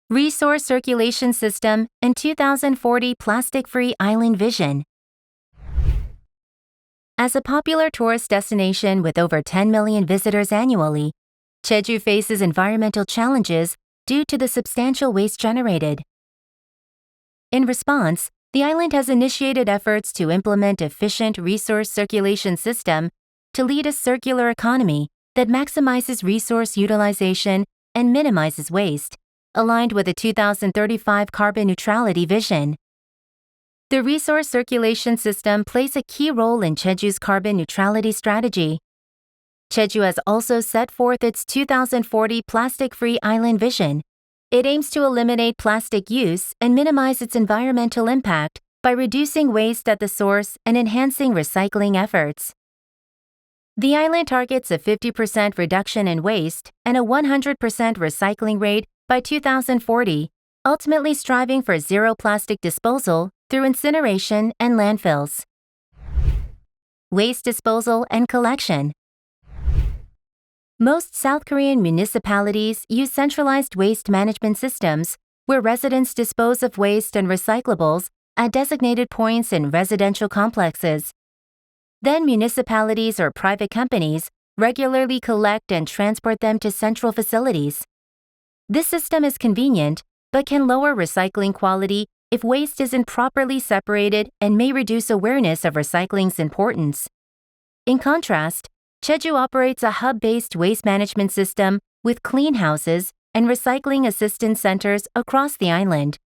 Resource Circulation System and 2040 Plastic-Free Island Vision. As a popular tourist destination with over 10 million visitors annually, Jeju faces environmental challenges due to the substantial waste generated. In response, the island has initiated efforts to implement efficient resource circulation system to lead a circular economy that maximizes resource utilization and minimizes waste, aligned with the 2035 Carbon Neutrality Vision. The resource circulation system plays a key role in Jeju's carbon neutrality strategy. Jeju has also set forth its 2040 Plastic-Free Island Vision. It aims to eliminate plastic use and minimize its environmental impact by reducing waste at the source and enhancing recycling efforts. The island targets a 50% reduction in waste and a 100% recycling rate by 2040, ultimately striving for zero plastic disposal through incineration and landfills. Waste disposal and collection. Most South Korean municipalities use centralized waste management systems where residents dispose of waste and recyclables at designated points in residential complexes. Then municipalities or private companies regularly collect and transport them to central facilities. This system is convenient, but can lower recycling quality if waste isn't properly separated and may reduce awareness of recycling's importance. In contrast, Jeju operates a hub-based waste management system with clean houses and recycling assistance centers across the island.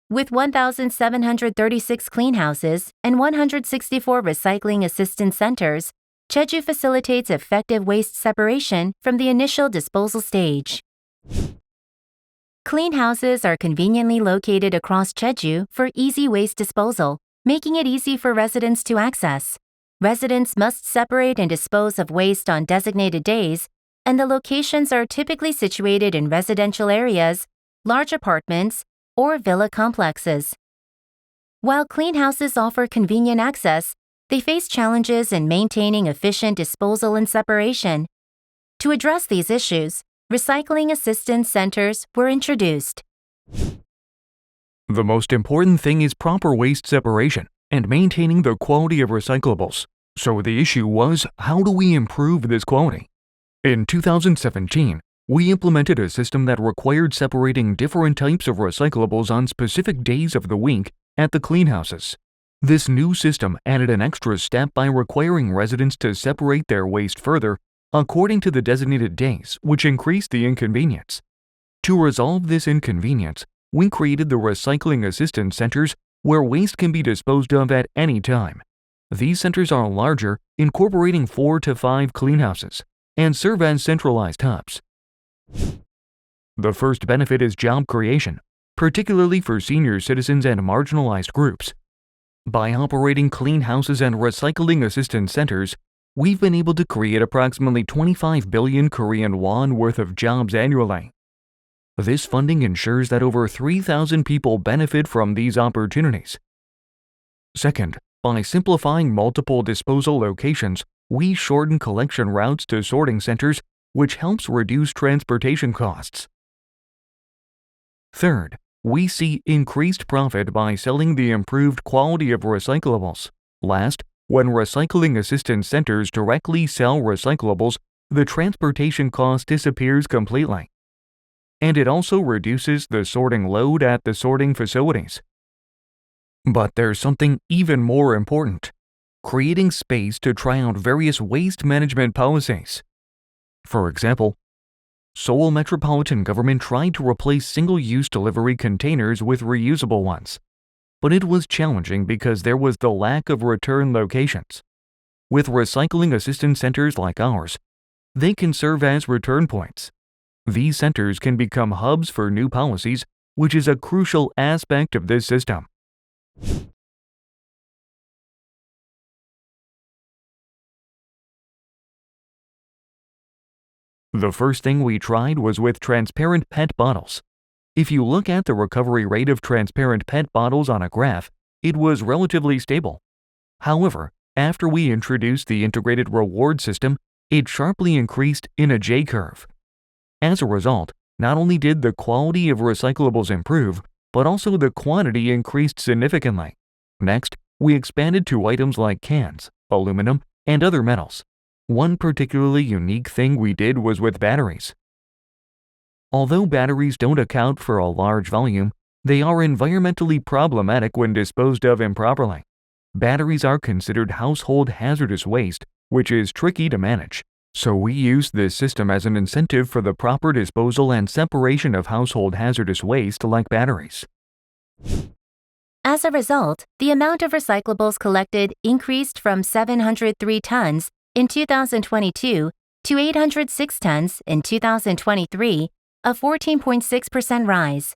With 1,736 clean houses and 164 recycling assistance centers, Jeju facilitates effective waste separation from the initial disposal stage. Clean houses are conveniently located across Jeju for easy waste disposal, making it easy for residents to access. Residents must separate and dispose of waste on designated days, and the locations are typically situated in residential areas, large apartments, or villa complexes. While clean houses offer convenient access, they face challenges in maintaining efficient disposal and separation. To address these issues, recycling assistance centers were introduced. The most important thing is proper waste separation and maintaining the quality of recyclables. So the issue was, how do we improve this quality? In 2017, we implemented a system that required separating different types of recyclables on specific days of the week at the clean houses. This new system added an extra step by requiring residents to separate their waste further according to the designated days, which increased the inconvenience. To resolve this inconvenience, we created the recycling assistance centers where waste can be disposed of at any time. These centers are larger, incorporating 4 to 5 clean houses, and serve as centralized hubs. The first benefit is job creation, particularly for senior citizens and marginalized groups. By operating clean houses and recycling assistance centers, we've been able to create approximately 25 billion Korean won worth of jobs annually. This funding ensures that over 3,000 people benefit from these opportunities. Second, by simplifying multiple disposal locations, we shorten collection routes to sorting centers, which helps reduce transportation costs. Third, we see increased profit by selling the improved quality of recyclables. Last, when recycling assistance centers directly sell recyclables, the transportation cost disappears completely. And it also reduces the sorting load at the sorting facilities. But there's something even more important: creating space to try out various waste management policies. For example, Seoul Metropolitan Government tried to replace single-use delivery containers with reusable ones, but it was challenging because there was the lack of return locations. With recycling assistance centers like ours, they can serve as return points. These centers can become hubs for new policies, which is a crucial aspect of this system. The first thing we tried was with transparent PET bottles. If you look at the recovery rate of transparent PET bottles on a graph, it was relatively stable. However, after we introduced the integrated reward system, it sharply increased in a J-curve. As a result, not only did the quality of recyclables improve, but also the quantity increased significantly. Next, we expanded to items like cans, aluminum, and other metals. One particularly unique thing we did was with batteries. Although batteries don't account for a large volume, they are environmentally problematic when disposed of improperly. Batteries are considered household hazardous waste, which is tricky to manage. So we use this system as an incentive for the proper disposal and separation of household hazardous waste like batteries. As a result, the amount of recyclables collected increased from 703 tons in 2022 to 806 tons in 2023, a 14.6% rise.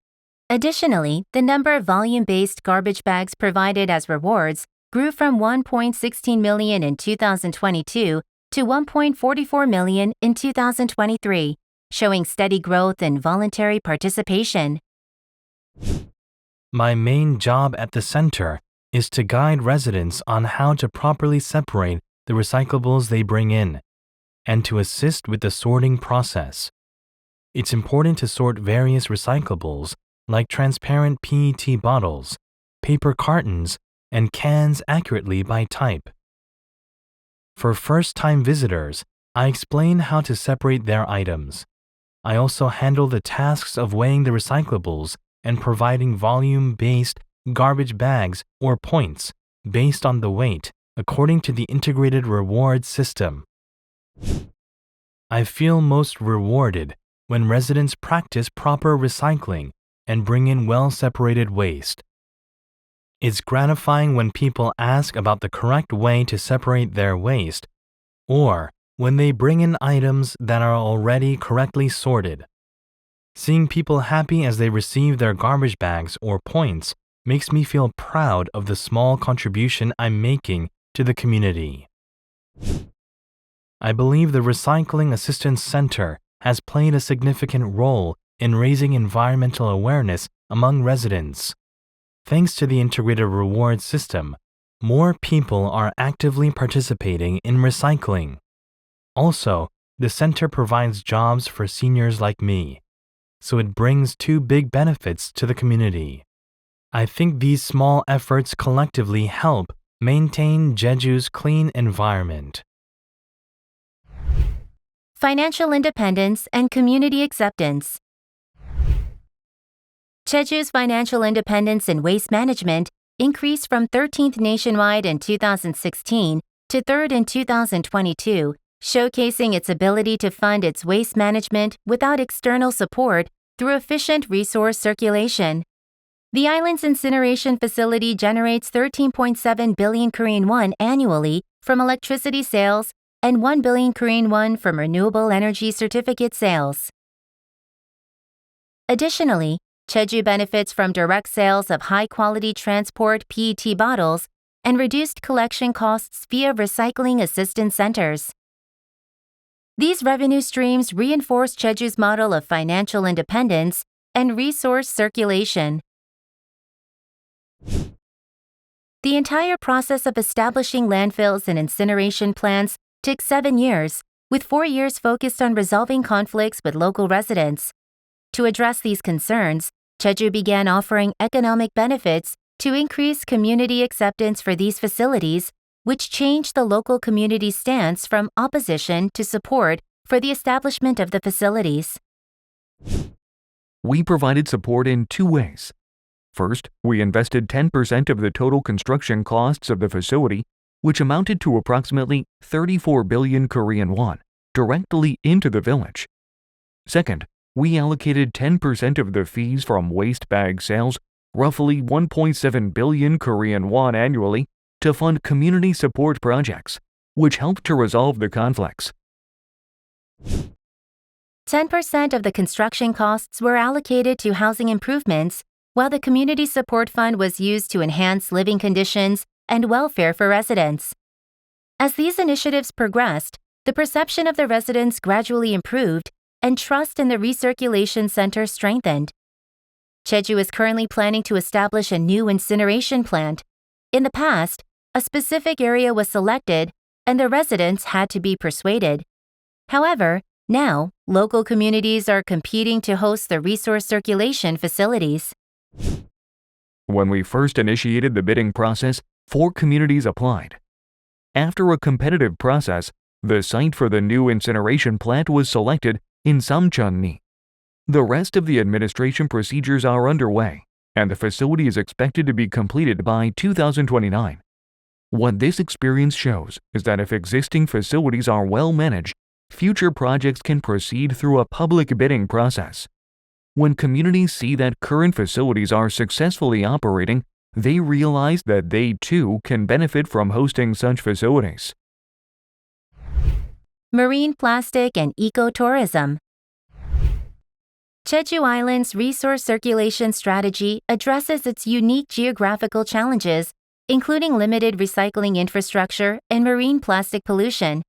Additionally, the number of volume-based garbage bags provided as rewards grew from 1.16 million in 2022 to 1.44 million in 2023, showing steady growth in voluntary participation. My main job at the center is to guide residents on how to properly separate the recyclables they bring in, and to assist with the sorting process. It's important to sort various recyclables like transparent PET bottles, paper cartons, and cans accurately by type. For first-time visitors, I explain how to separate their items. I also handle the tasks of weighing the recyclables and providing volume-based garbage bags or points based on the weight according to the integrated reward system. I feel most rewarded when residents practice proper recycling and bring in well-separated waste. It's gratifying when people ask about the correct way to separate their waste, or when they bring in items that are already correctly sorted. Seeing people happy as they receive their garbage bags or points makes me feel proud of the small contribution I'm making to the community. I believe the Recycling Assistance Center has played a significant role in raising environmental awareness among residents. Thanks to the integrated reward system, more people are actively participating in recycling. Also, the center provides jobs for seniors like me, so it brings two big benefits to the community. I think these small efforts collectively help maintain Jeju's clean environment. Financial independence and community acceptance. Jeju's financial independence in waste management increased from 13th nationwide in 2016 to 3rd in 2022, showcasing its ability to fund its waste management without external support through efficient resource circulation. The island's incineration facility generates 13.7 billion Korean won annually from electricity sales and 1 billion Korean won from renewable energy certificate sales. Additionally, Jeju benefits from direct sales of high-quality transport PET bottles and reduced collection costs via recycling assistance centers. These revenue streams reinforce Jeju's model of financial independence and resource circulation. The entire process of establishing landfills and incineration plants took 7 years, with 4 years focused on resolving conflicts with local residents. To address these concerns, Jeju began offering economic benefits to increase community acceptance for these facilities, which changed the local community's stance from opposition to support for the establishment of the facilities. We provided support in two ways. First, we invested 10% of the total construction costs of the facility, which amounted to approximately 34 billion Korean won, directly into the village. Second, we allocated 10% of the fees from waste bag sales, roughly 1.7 billion Korean won annually, to fund community support projects, which helped to resolve the conflicts. 10% of the construction costs were allocated to housing improvements, while the Community Support Fund was used to enhance living conditions and welfare for residents. As these initiatives progressed, the perception of the residents gradually improved and trust in the recirculation center strengthened. Jeju is currently planning to establish a new incineration plant In the past, a specific area was selected and the residents had to be persuaded. However, now, local communities are competing to host the resource circulation facilities. When we first initiated the bidding process, 4 communities applied. After a competitive process, the site for the new incineration plant was selected in Samcheon-ni. The rest of the administration procedures are underway, and the facility is expected to be completed by 2029. What this experience shows is that if existing facilities are well managed, future projects can proceed through a public bidding process. When communities see that current facilities are successfully operating, they realize that they too can benefit from hosting such facilities. Marine plastic and ecotourism. Jeju Island's resource circulation strategy addresses its unique geographical challenges, including limited recycling infrastructure and marine plastic pollution.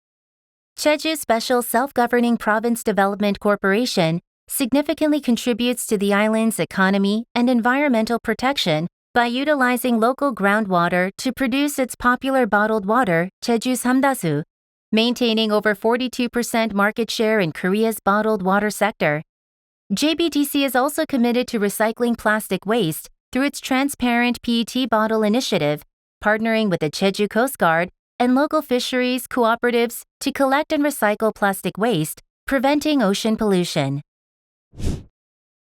Jeju Special Self-Governing Province Development Corporation significantly contributes to the island's economy and environmental protection by utilizing local groundwater to produce its popular bottled water, Jeju Samdasu, maintaining over 42% market share in Korea's bottled water sector. JBTC is also committed to recycling plastic waste through its transparent PET bottle initiative, partnering with the Jeju Coast Guard and local fisheries cooperatives to collect and recycle plastic waste, preventing ocean pollution.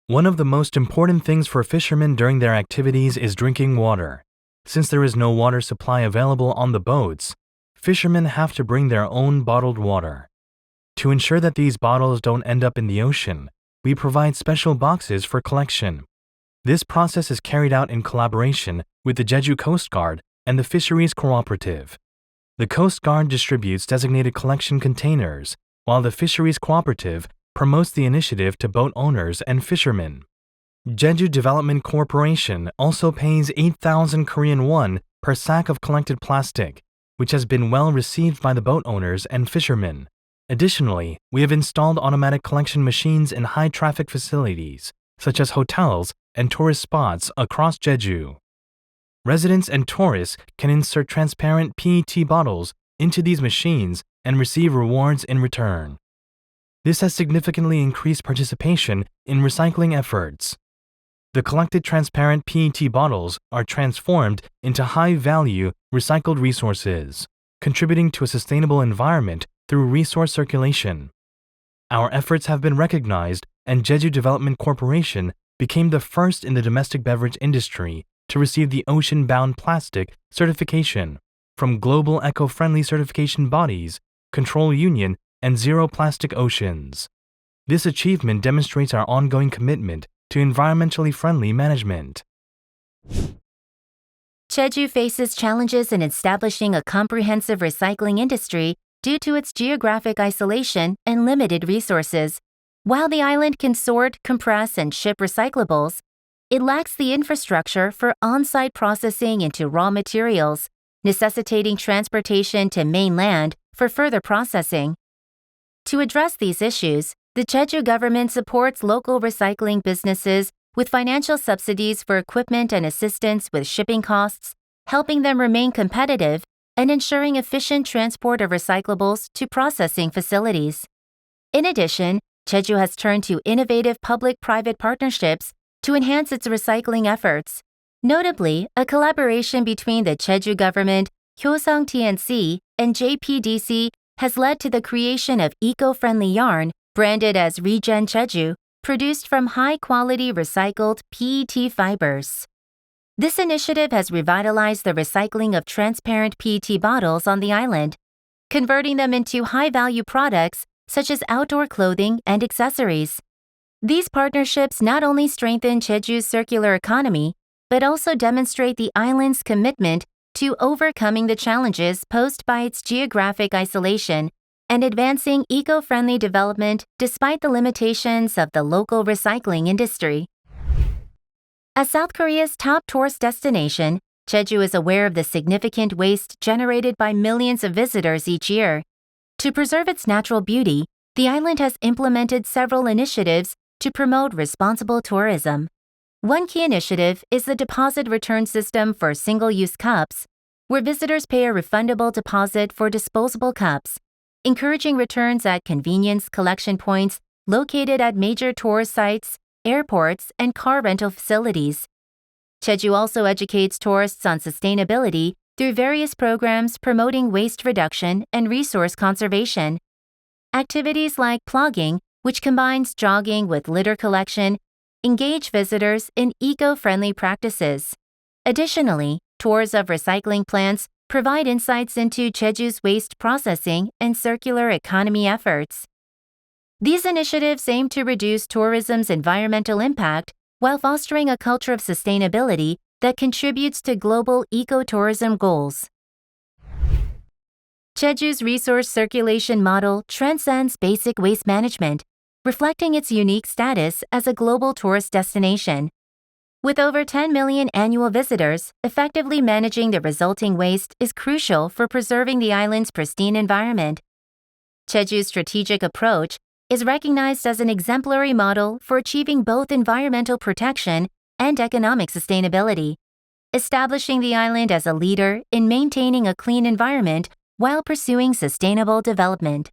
One of the most important things for fishermen during their activities is drinking water. Since there is no water supply available on the boats, fishermen have to bring their own bottled water. To ensure that these bottles don't end up in the ocean, we provide special boxes for collection. This process is carried out in collaboration with the Jeju Coast Guard and the Fisheries Cooperative. The Coast Guard distributes designated collection containers, while the Fisheries Cooperative promotes the initiative to boat owners and fishermen. Jeju Development Corporation also pays 8,000 Korean won per sack of collected plastic, which has been well received by the boat owners and fishermen. Additionally, we have installed automatic collection machines in high-traffic facilities, such as hotels and tourist spots across Jeju. Residents and tourists can insert transparent PET bottles into these machines and receive rewards in return. This has significantly increased participation in recycling efforts. The collected transparent PET bottles are transformed into high-value recycled resources, contributing to a sustainable environment through resource circulation. Our efforts have been recognized, and Jeju Development Corporation became the first in the domestic beverage industry to receive the ocean-bound plastic certification from global eco-friendly certification bodies, Control Union, and Zero Plastic Oceans. This achievement demonstrates our ongoing commitment to environmentally friendly management. Jeju faces challenges in establishing a comprehensive recycling industry due to its geographic isolation and limited resources. While the island can sort, compress, and ship recyclables, it lacks the infrastructure for on-site processing into raw materials, necessitating transportation to mainland for further processing. To address these issues, the Jeju government supports local recycling businesses with financial subsidies for equipment and assistance with shipping costs, helping them remain competitive and ensuring efficient transport of recyclables to processing facilities. In addition, Jeju has turned to innovative public-private partnerships to enhance its recycling efforts. Notably, a collaboration between the Jeju government, Hyoseong TNC, and JPDC has led to the creation of eco-friendly yarn branded as Regen Jeju, produced from high-quality recycled PET fibers. This initiative has revitalized the recycling of transparent PET bottles on the island, converting them into high-value products such as outdoor clothing and accessories. These partnerships not only strengthen Jeju's circular economy, but also demonstrate the island's commitment to overcoming the challenges posed by its geographic isolation and advancing eco-friendly development despite the limitations of the local recycling industry. As South Korea's top tourist destination, Jeju is aware of the significant waste generated by millions of visitors each year. To preserve its natural beauty, the island has implemented several initiatives to promote responsible tourism. One key initiative is the deposit-return system for single-use cups, where visitors pay a refundable deposit for disposable cups, encouraging returns at convenience collection points located at major tourist sites, airports, and car rental facilities. Jeju also educates tourists on sustainability through various programs promoting waste reduction and resource conservation. Activities like plogging, which combines jogging with litter collection, engage visitors in eco-friendly practices. Additionally, tours of recycling plants provide insights into Jeju's waste processing and circular economy efforts. These initiatives aim to reduce tourism's environmental impact while fostering a culture of sustainability that contributes to global ecotourism goals. Jeju's resource circulation model transcends basic waste management, reflecting its unique status as a global tourist destination. With over 10 million annual visitors, effectively managing the resulting waste is crucial for preserving the island's pristine environment. Jeju's strategic approach is recognized as an exemplary model for achieving both environmental protection and economic sustainability, establishing the island as a leader in maintaining a clean environment while pursuing sustainable development.